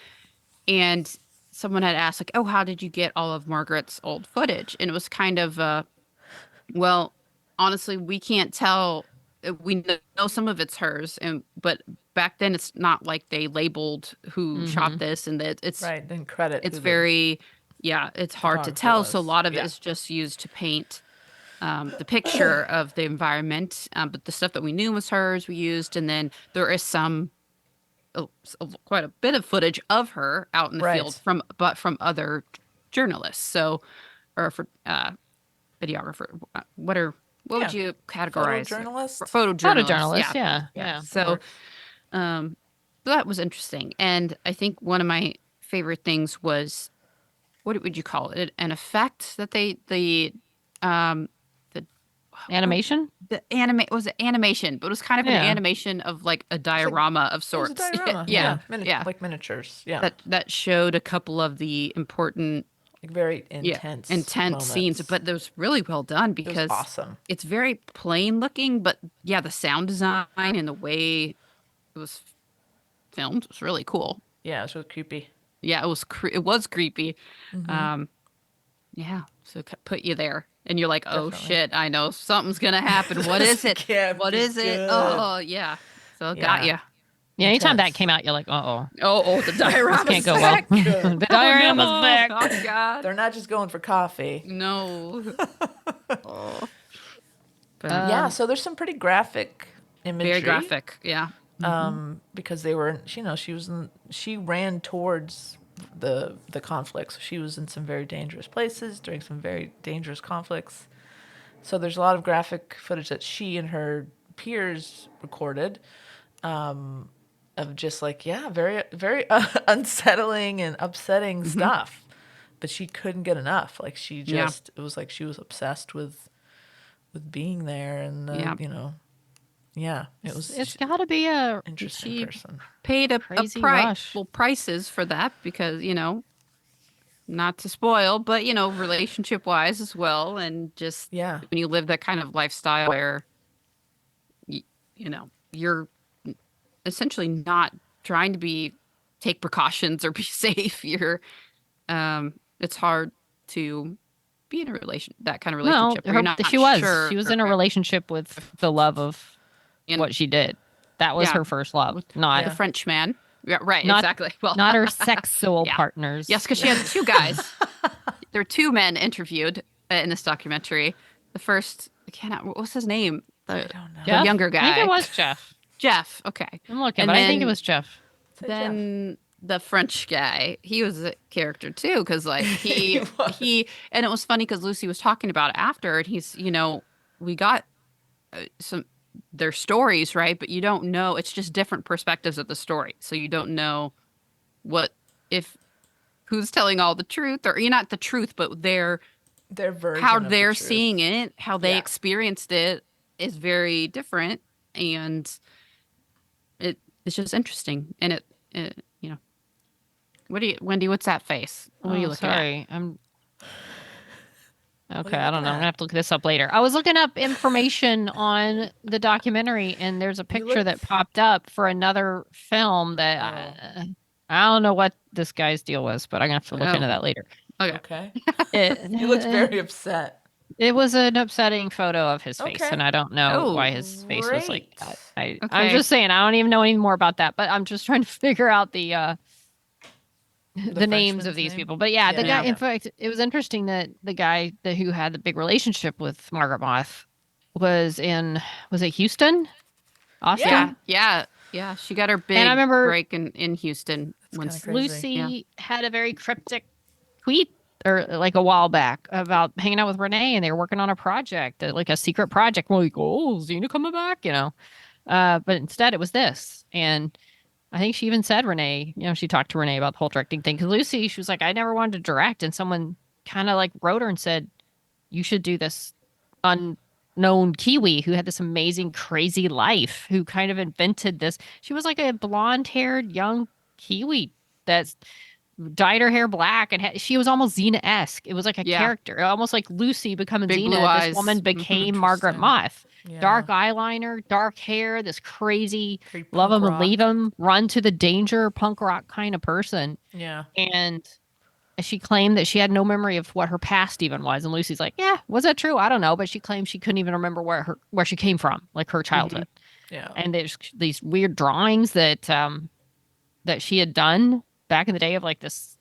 and someone had asked like, "Oh, how did you get all of Margaret's old footage?" And it was kind of well, honestly, we can't tell. We know some of it's hers, but back then it's not like they labeled who shot this, and that it's Right, then credit. It's very, it's hard to photographer tell. was. So a lot of Yeah. it is just used to paint the picture of the environment. But the stuff that we knew was hers, we used, and then there is quite a bit of footage of her out in the Right. field from other journalists. So, or for videographer. What would you categorize? Photojournalist? Photojournalist, Yeah. yeah. So, that was interesting. And I think one of my favorite things was, what would you call it? An effect that Animation? was it animation, but it was kind of an animation of like a diorama of sorts. It was a diorama. Yeah. Like miniatures. Yeah. That showed a couple of the important Like very intense moments. scenes, but it was really well done It was because awesome. it's very plain looking, but yeah, the sound design and the way it was filmed was really cool. Yeah, it was really creepy. Yeah, it was creepy. Yeah, so it put you there, and you're like, oh Definitely. shit, I know something's gonna happen. What is it? can't What be is it? good. Oh yeah, so it got you. Yeah, anytime that Intense. came out, you're like, uh-oh. Oh, the diorama's Can't go back. well. The diorama's Oh, no. back. Oh god, They're not just going for coffee. no. Oh. But, Yeah, so there's some pretty graphic imagery. very graphic. Yeah. Because they were, she ran towards the conflict. So she was in some very dangerous places during some very dangerous conflicts. So there's a lot of graphic footage that she and her peers recorded, of just very, very unsettling and upsetting stuff. But she couldn't get enough. Like it was like she was obsessed with being there, and it was. It's got to be a interesting she person. paid a Crazy price, rush. prices for that because not to spoil, but relationship wise as well, and just Yeah. when you live that kind of lifestyle where you're essentially not trying to take precautions or be safe. It's hard to be in that kind of relationship. where you're not she was. sure She was in a relationship with the love of what she did. That was Yeah. her first love, not the French man. Yeah, right. Not- Exactly. Well, not her sexual Yeah. partners. yes, because she had two guys. There were two men interviewed in this documentary. The first, what was his name? I don't know. The Jeff? younger I guy. think it was Jeff. Jeff. Okay. I'm looking, And but I think it then- was Jeff. Say Then the French guy, he was a character too, because like he and it was funny because Lucy was talking about it after, and he's we got some their stories right, but you don't know. It's just different perspectives of the story, so you don't know who's telling all the truth, or not the truth, but Their version. how of the they're truth. seeing it, how they Yeah. experienced it is very different, and it's just interesting. And Wendy, what's that face? What are you looking at? sorry. I'm okay. you I don't looking know. I'm at? gonna have to look this up later. I was looking up information on the documentary, and there's a picture that popped up for another film that I don't know what this guy's deal was, but I'm gonna have to look into Oh. that later. Okay. Okay. He looks very upset. It was an upsetting photo of his face, Okay. and I don't know Oh, why his face was like Great. that. I'm Okay. just saying, I don't even know any more about that, but I'm just trying to figure out the names of Frenchman's these name? people. But yeah, the Yeah, guy. yeah. In fact, it was interesting that the guy who had the big relationship with Margaret Moth was it Houston, Austin? Yeah. She got her And I big remember break in Houston That's once. kinda crazy. Lucy Yeah. had a very cryptic tweet or like a while back about hanging out with Renee and they were working on a project, like a secret project. We're like, oh, Xena coming back, but instead it was this. And I think she even said Renee, she talked to Renee about the whole directing thing. Because Lucy, she was like, I never wanted to direct. And someone kind of like wrote her and said, you should do this unknown Kiwi who had this amazing, crazy life, who kind of invented this. She was like a blonde haired young Kiwi that's dyed her hair black and she was almost Xena-esque. It was like a Yeah. character, almost like Lucy becoming Big blue Xena. This eyes. woman Mhm. became Margaret Interesting. Moth. Yeah. Dark eyeliner, dark hair, this crazy Very love punk him and rock. leave him, run to the danger punk rock kind of person. Yeah. And she claimed that she had no memory of what her past even was. And Lucy's like, yeah, was that true? I don't know. But she claimed she couldn't even remember where she came from, like her childhood. Yeah. And there's these weird drawings that she had done back in the day of like this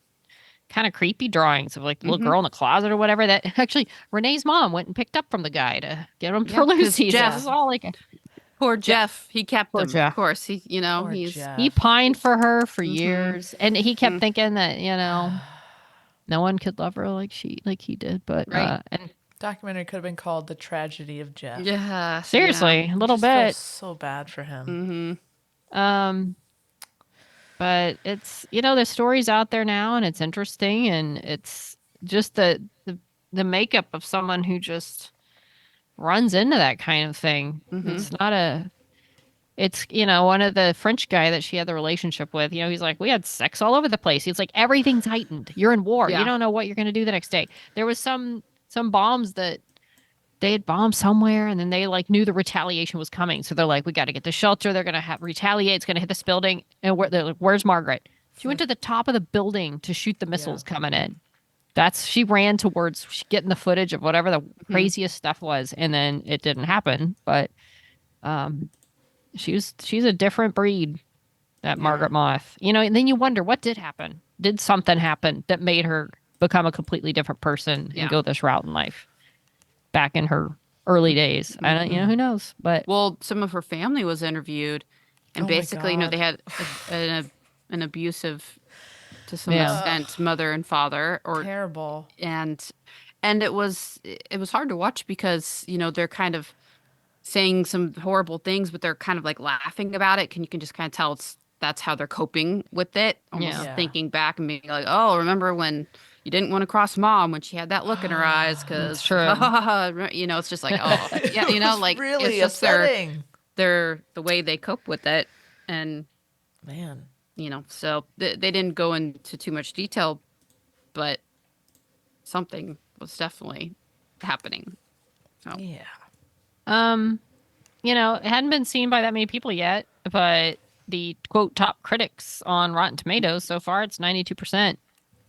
kind of creepy drawings of like the little girl in the closet or whatever that actually Renee's mom went and picked up from the guy to get them for 'cause Lucy. So Jeff- this is all like Poor Jeff. He kept Poor them, Jeff. of course. He, Poor he's Jeff. he pined for her for Mhm. years, and he kept thinking that no one could love her like he did. But Right. and Documentary could have been called "The Tragedy of Jeff." yeah. seriously, a little Just feel bit. so bad for him. Mm-hmm. But it's there's stories out there now, and it's interesting, and it's just the makeup of someone who just runs into that kind of thing. It's not it's one of the French guy that she had the relationship with, he's like, we had sex all over the place. He's like, everything's heightened. You're in war. Yeah. You don't know what you're going to do the next day. There was some bombs that they had bombed somewhere, and then they like knew the retaliation was coming. So they're like, we got to get the shelter. They're going to retaliate. It's going to hit this building. And they're like, where's Margaret? She went to the top of the building to shoot the missiles coming in. She ran towards getting the footage of whatever the craziest stuff was. And then it didn't happen. But, she's a different breed, that Margaret Moth. And then you wonder what did happen. Did something happen that made her become a completely different person and go this route in life? Back in her early days, I don't, who knows? But Well, some of her family was interviewed, and Oh my basically, God. they had an abusive, to some Yeah. extent, mother and father, Terrible. and it was hard to watch because they're kind of saying some horrible things, but they're kind of like laughing about it. You can just kind of tell that's how they're coping with it. Almost Yeah. thinking back and being like, oh, remember when you didn't want to cross mom when she had that look in her eyes? Because It's true. it's just like, oh, yeah, It was like really it's just upsetting. the way they cope with it, and Man. so they didn't go into too much detail, but something was definitely happening. So Yeah. it hadn't been seen by that many people yet. But the quote top critics on Rotten Tomatoes so far, it's 92%.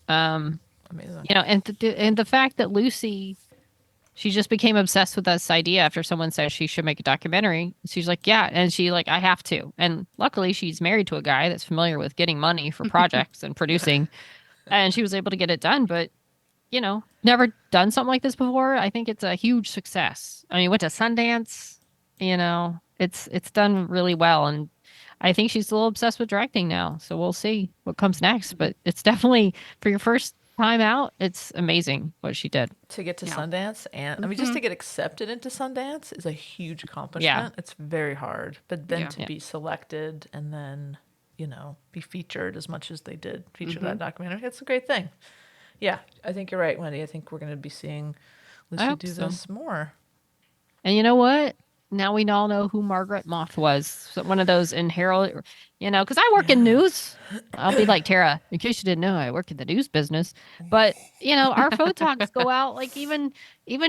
Amazing. And the fact that Lucy, she just became obsessed with this idea after someone said she should make a documentary. She's like, yeah, and she like, I have to. And luckily, she's married to a guy that's familiar with getting money for projects and producing, and she was able to get it done. But never done something like this before. I think it's a huge success. I mean, went to Sundance. It's done really well, and I think she's a little obsessed with directing now. So we'll see what comes next. But it's definitely, for your first time out, it's amazing what she did. To get to Yeah. Sundance, and I mean, just to get accepted into Sundance is a huge accomplishment. Yeah. It's very hard. But then Yeah. to be selected and then, be featured as much as they did feature that documentary, it's a great thing. Yeah, I think you're right, Wendy. I think we're going to be seeing Lucy hope do so. this more. And you know what? Now we all know who Margaret Moth was. So one of those in Herald, because I work in news. I'll be like, Tara, in case you didn't know, I work in the news business. But, our photogs go out like even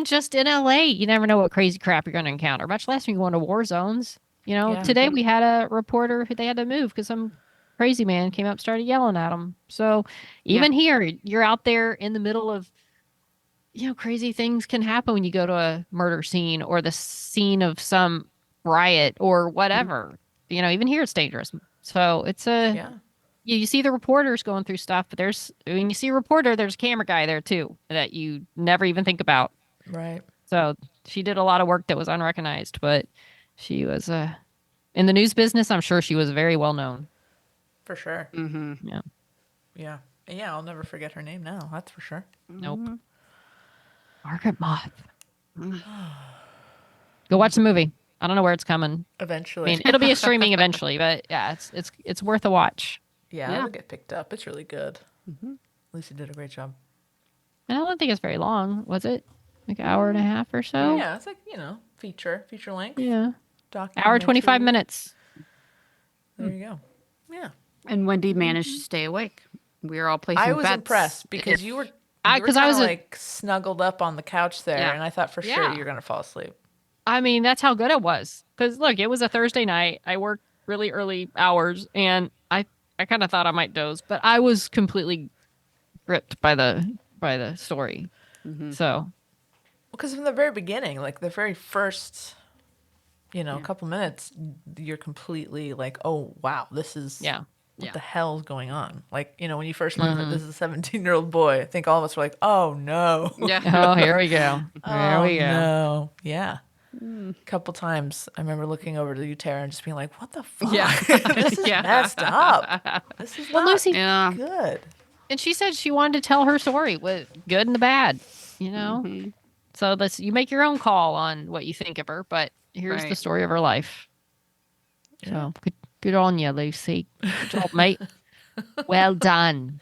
just in LA. You never know what crazy crap you're going to encounter, much less when you go into war zones. Yeah. Today we had a reporter who they had to move because some crazy man came up, started yelling at him. So even here, you're out there in the middle of, crazy things can happen when you go to a murder scene or the scene of some riot or whatever. Even here it's dangerous. So it's Yeah. you see the reporters going through stuff, but when you see a reporter, there's a camera guy there too that you never even think about. Right. So she did a lot of work that was unrecognized, but she was in the news business. I'm sure she was very well known. For sure. Mm-hmm. Yeah. Yeah. Yeah, I'll never forget her name now. That's for sure. Nope. Margaret Moth. Go watch the movie. I don't know where it's coming. I Eventually. mean, it'll be a streaming eventually, but yeah, it's worth a watch. Yeah, it'll get picked up. It's really good. Lucy did a great job. And I don't think it's very long, was it? Like an hour and a half or so? Yeah, it's like, feature length. Yeah. Documentary. Hour 25 minutes. There you go. Yeah. And Wendy managed to stay awake. We were all placing I was bets. impressed because you were Because I was like snuggled up on the couch there, Yeah. and I thought for sure you were gonna fall asleep. I mean, that's how good it was. Because look, it was a Thursday night. I worked really early hours, and I kind of thought I might doze, but I was completely gripped by the story. So Because from the very beginning, like the very first, couple minutes, you're completely like, oh wow, this is what the hell is going on? Like, when you first learn that this is a 17-year-old boy, I think all of us were like, oh no. Yeah. oh, here we go. Here we go. No. Yeah. A couple times I remember looking over to you, Tara, and just being like, what the fuck? Yeah. This is messed up. This is not Lucy- Yeah. good. And she said she wanted to tell her story with good and the bad, So you make your own call on what you think of her, but here's the Right. story of her life. So good on you, Lucy. Good job, mate. Well done.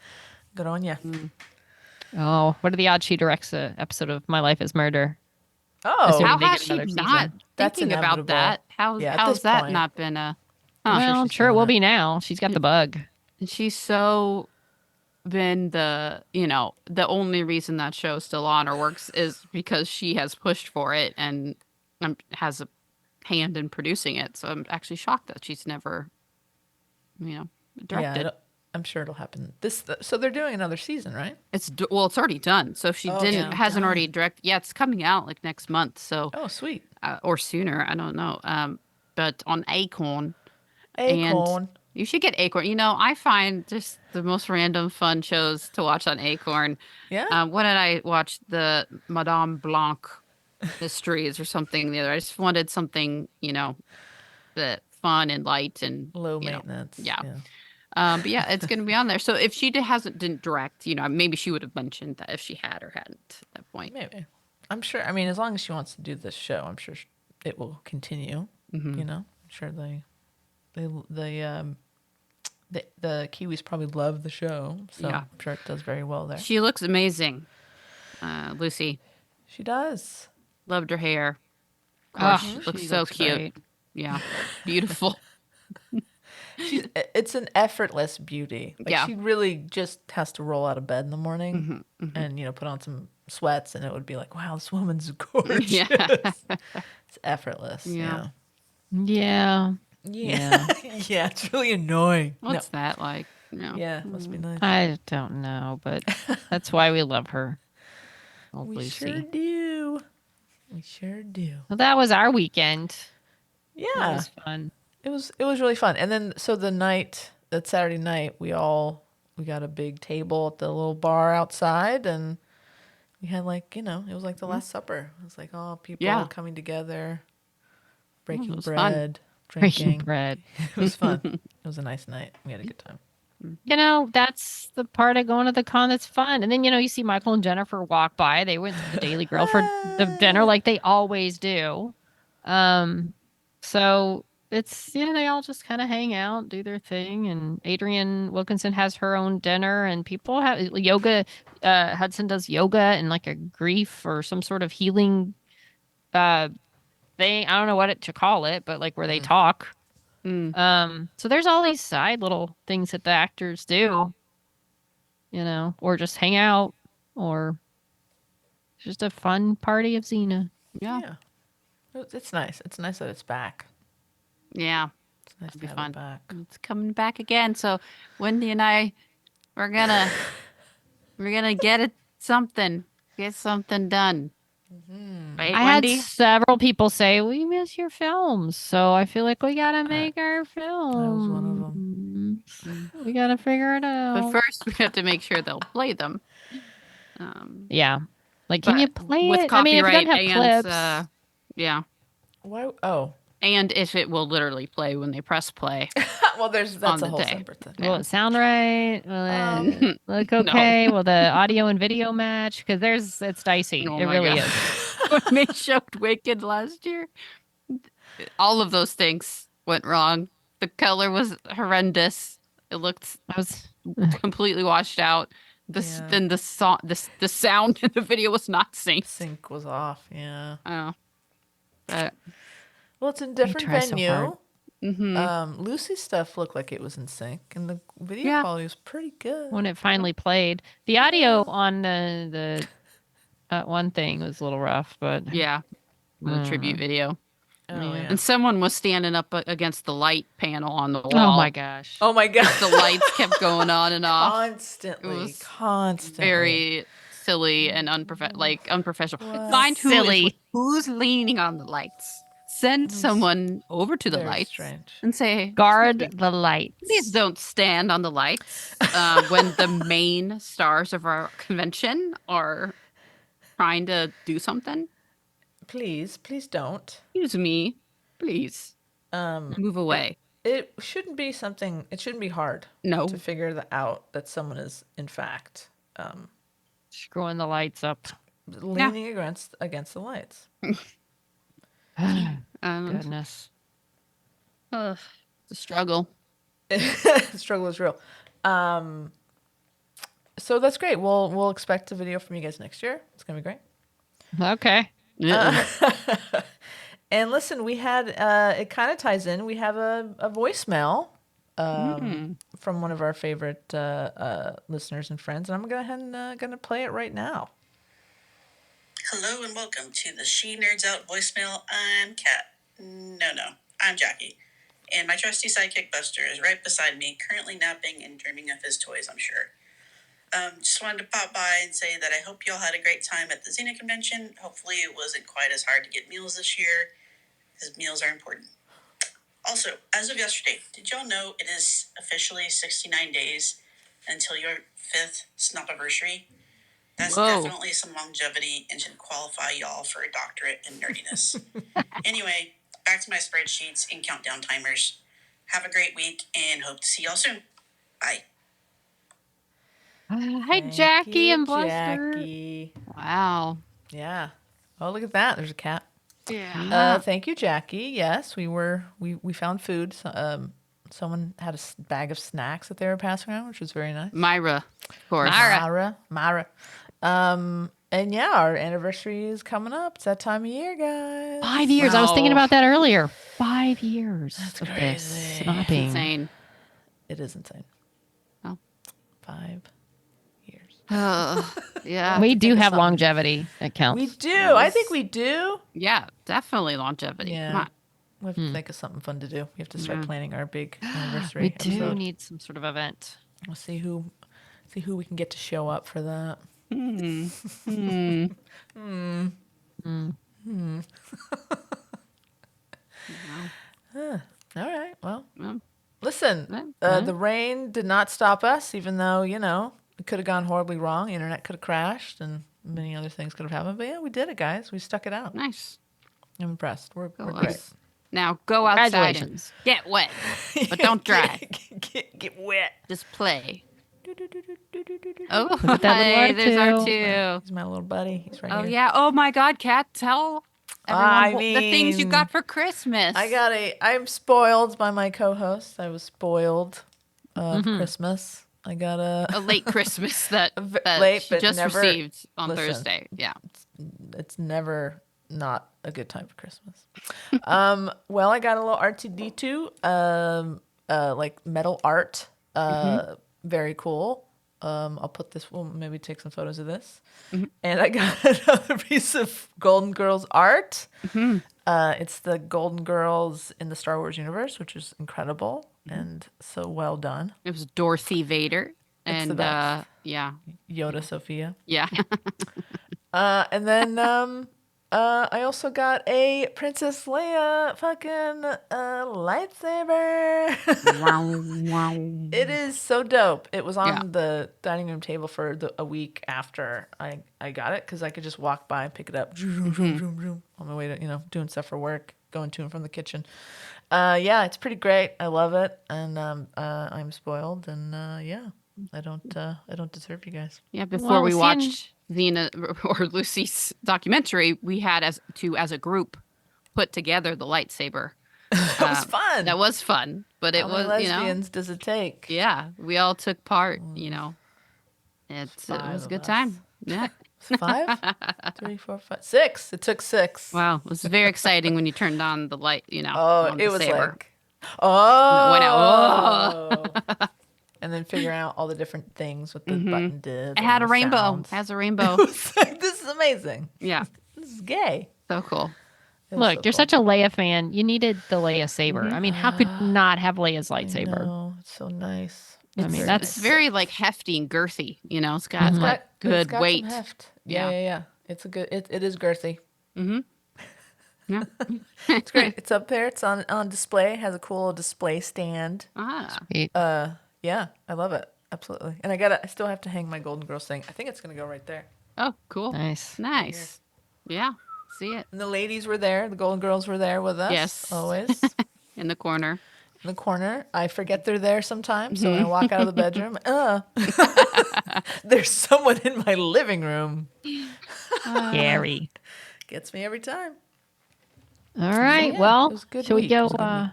Good on you. Oh, what are the odds she directs an episode of My Life is Murder? Oh, Assuming How they has get she another not season. That's thinking about inevitable. that? How's Yeah, at how's this that point. not been a? I'm Well, I'm she's sure it doing will it. be now. She's got the bug. And she's so been the only reason that show's still on or works is because she has pushed for it and has a hand in producing it. So I'm actually shocked that she's never, directed. Yeah, I'm sure it'll happen. So they're doing another season, right? It's already done. So if she hasn't already directed. Yeah, it's coming out like next month. So Oh, sweet. or sooner. I don't know. But on Acorn. Acorn. And you should get Acorn. I find just the most random fun shows to watch on Acorn. Yeah. What did I watch? The Madame Blanc mysteries or something the other. I just wanted something, that fun and light and Low maintenance. Yeah. But yeah, it's going to be on there. So if she didn't direct, maybe she would have mentioned that if she had or hadn't at that point. Maybe. I'm sure. I mean, as long as she wants to do this show, I'm sure it will continue. I'm sure the Kiwis probably love the show, so Yeah. I'm sure it does very well there. She looks amazing, Lucy. She does. Loved her hair. Of Oh, course, she looks she so looks cute. great. Yeah, beautiful. It's an effortless beauty. Like, Yeah. she really just has to roll out of bed in the morning and put on some sweats, and it would be like, wow, this woman's gorgeous. Yeah. It's effortless. Yeah. Yeah. Yeah. Yeah, it's really annoying. What's that like? No. Yeah, it must be nice. I don't know, but that's why we love her. Oh, We Lucy. sure do. We sure do. Well, that was our weekend. It Yeah. was fun. It was really fun. And then so that Saturday night, we got a big table at the little bar outside, and we had it was like the Last Supper. It was like all people coming together, breaking was fun. bread, Breaking drinking. bread. It was fun. It was a nice night. We had a good time. That's the part of going to the con that's fun. And then, you see Michael and Jennifer walk by. They went to the Daily Grill for the dinner like they always do. So it's, they all just kind of hang out, do their thing. And Adrienne Wilkinson has her own dinner, and people have yoga. Hudson does yoga and like a grief or some sort of healing thing. I don't know what to call it, but like where they talk. So there's all these side little things that the actors do, or just hang out, or just a fun party of Xena. Yeah. Yeah. It's nice. It's nice that it's back. Yeah. It's Nice It'll to be have fun. it back. It's coming back again. So Wendy and I, we're gonna get something done. Right, I had Wendy? several people say, we miss your films. So I feel like we got to make our films. I was one of them. We got to figure it But out. first, we have to make sure they'll play them. Yeah. Like, can you But play with it? I mean, if you don't copyright have and clips. yeah, Why? Oh, and if it will literally play when they press play well, that's on a the whole day. separate thing. Will it sound right? Will it look No. okay? Will the audio and video match? Because it's dicey. Oh It my really God. is. When they showed Wicked last year, all of those things went wrong. The color was horrendous. It looked I was completely washed out. Yeah. Then the sound in the video was not synced. Sync was off. Yeah. Oh, but Well, it's in a different try so hard. venue. Lucy's stuff looked like it was in sync, and the video Yeah. quality was pretty good. when it finally played. The audio on the one thing was a little rough, but yeah, the tribute video. Oh, yeah. And someone was standing up against the light panel on the wall. oh my gosh. Oh my god. The lights kept going on and off. Constantly. It was Constantly. Very silly and unprofessional. What? Find Silly. who's leaning on the lights. Send someone over to the very lights strange. and say, Guard "Excuse me, the lights. please don't stand on the lights when the main stars of our convention are trying to do something. Please don't. Excuse me, please move away." It shouldn't be something. It shouldn't be hard. No. To figure out that someone is in fact Screwing the lights up. leaning against the lights. Goodness. It's a struggle. The struggle is real. So that's great. We'll expect a video from you guys next year. It's gonna be great. Okay. And listen, we had it kind of ties in. We have a voicemail from one of our favorite listeners and friends, and I'm gonna play it right now. Hello and welcome to the She Nerds Out voicemail. I'm Kat. No, I'm Jackie. And my trusty sidekick Buster is right beside me, currently napping and dreaming of his toys, I'm sure. Just wanted to pop by and say that I hope y'all had a great time at the Xena convention. Hopefully it wasn't quite as hard to get meals this year, because meals are important. Also, as of yesterday, did y'all know it is officially 69 days until your 5th SNOP anniversary? That's Whoa. definitely some longevity and should qualify y'all for a doctorate in nerdiness. Anyway, back to my spreadsheets and countdown timers. Have a great week and hope to see y'all soon. Bye. Hi, Thank Jackie you, and Buster. Jackie. Wow. Yeah. Oh, look at that. There's a cat. Yeah. Thank you, Jackie. Yes, we found food. So, someone had a bag of snacks that they were passing around, which was very nice. Myra, of course. Myra. And yeah, our anniversary is coming up. It's that time of year, guys. 5 years. I was thinking Wow. about that earlier. 5 years of crazy. this snopping. Insane. It is insane. Oh. 5 years. Yeah. We do think of have something. longevity. It counts. We do. I think we do. Yeah, definitely longevity. Yeah. Come on. We have to think of something fun to do. We have to start planning our big anniversary We do episode. need some sort of event. We'll see who we can get to show up for that. All right. Well, Well, listen. The rain did not stop us, even though it could have gone horribly wrong. The internet could have crashed, and many other things could have happened. But yeah, we did it, guys. We stuck it out. nice. I'm impressed. We're Go great. us. Now go outside and Congratulations. get wet, but don't dry. Get wet. Just play. Oh, at that hi, little there's R2. R2. He's my little buddy. He's right Oh here. yeah. Oh my God, Kat, tell everyone the things you mean, got for Christmas. I'm spoiled by my co-host. I was spoiled of Christmas. I got a late Christmas that late, she but just never- received on listen. Thursday. Yeah. it's never not a good time for Christmas. Well, I got a little R2D2, like metal art. Very cool. I'll put this. We'll maybe take some photos of this. And I got another piece of Golden Girls art. It's the Golden Girls in the Star Wars universe, which is incredible and so well done. It was Dorothy Vader. It's And the best. yeah. Yoda Sophia. Yeah. And then I also got a Princess Leia fucking lightsaber. Wow. It is so dope. It was on Yeah. the dining room table for a week after I got it because I could just walk by and pick it up on my way to, doing stuff for work, going to and from the kitchen. Yeah, it's pretty great. I love it. And I'm spoiled. And yeah, I don't deserve you guys. Yeah, before Well, we seeing- watched Xena or Lucy's documentary, we had as a group put together the lightsaber. That was fun. That was fun, but it How was, many lesbians does it take? yeah, we all took part, It was Five a of good us. time. Yeah. 5, 3, 4, 5, 6. It took 6. Wow. It was very exciting when you turned on the light, Oh, on the it was saber. like, oh, Went out, and then figure out all the different things what the button did. It had a rainbow. Has a rainbow. It's like, this is amazing. Yeah. This is gay. So cool. It was Look, so you're cool. such a Leia fan. You needed the Leia saber. I mean, how could you not have Leia's lightsaber? No, it's so nice. I mean, It's that's very like hefty and girthy, It's got like It's good got weight. Some heft. Yeah. It's a good. It is girthy. Yeah. It's great. It's up there. It's on display. Has a cool display stand. Ah. Yeah, I love it. Absolutely. And I still have to hang my Golden Girls thing. I think it's gonna go right there. Oh, cool. nice. Nice. Yeah. See it And the ladies were there. The Golden Girls were there with us. Yes. Always. in the corner. In the corner. I forget they're there sometimes. So when I walk out of the bedroom, there's someone in my living room. Scary. Gets me every time. All right. Yeah, it well, was a good should we week. It go was a good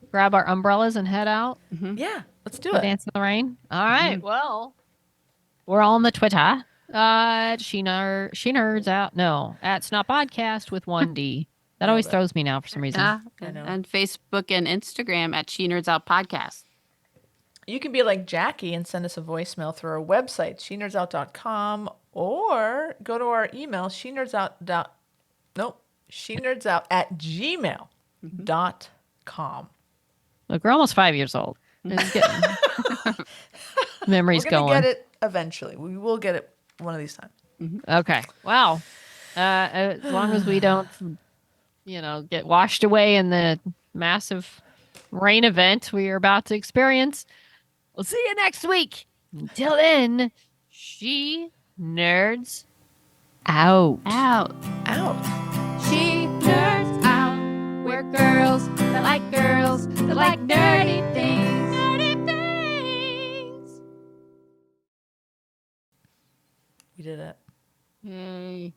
week. grab our umbrellas and head out? Yeah, let's do Go it. dance in the rain. All right. Well, we're on the Twitter. She nerds out. No, at SNOP Podcast with 1D. That always it. throws me now for some reason. Yeah. I know. And Facebook and Instagram at She Nerds Out Podcast. You can be like Jackie and send us a voicemail through our website, shenerdsout.com, or go to our email, shenerdsout at gmail.com. Look, we're almost 5 years old. It's getting memories We're going going. to get it eventually. We will get it one of these times. Okay. Well, as long as we don't, get washed away in the massive rain event we are about to experience, we'll see you next week. Until then, she nerds out. Out. Out. She nerds out. We're girls that like nerdy things. Nerdy things. We did it. Yay.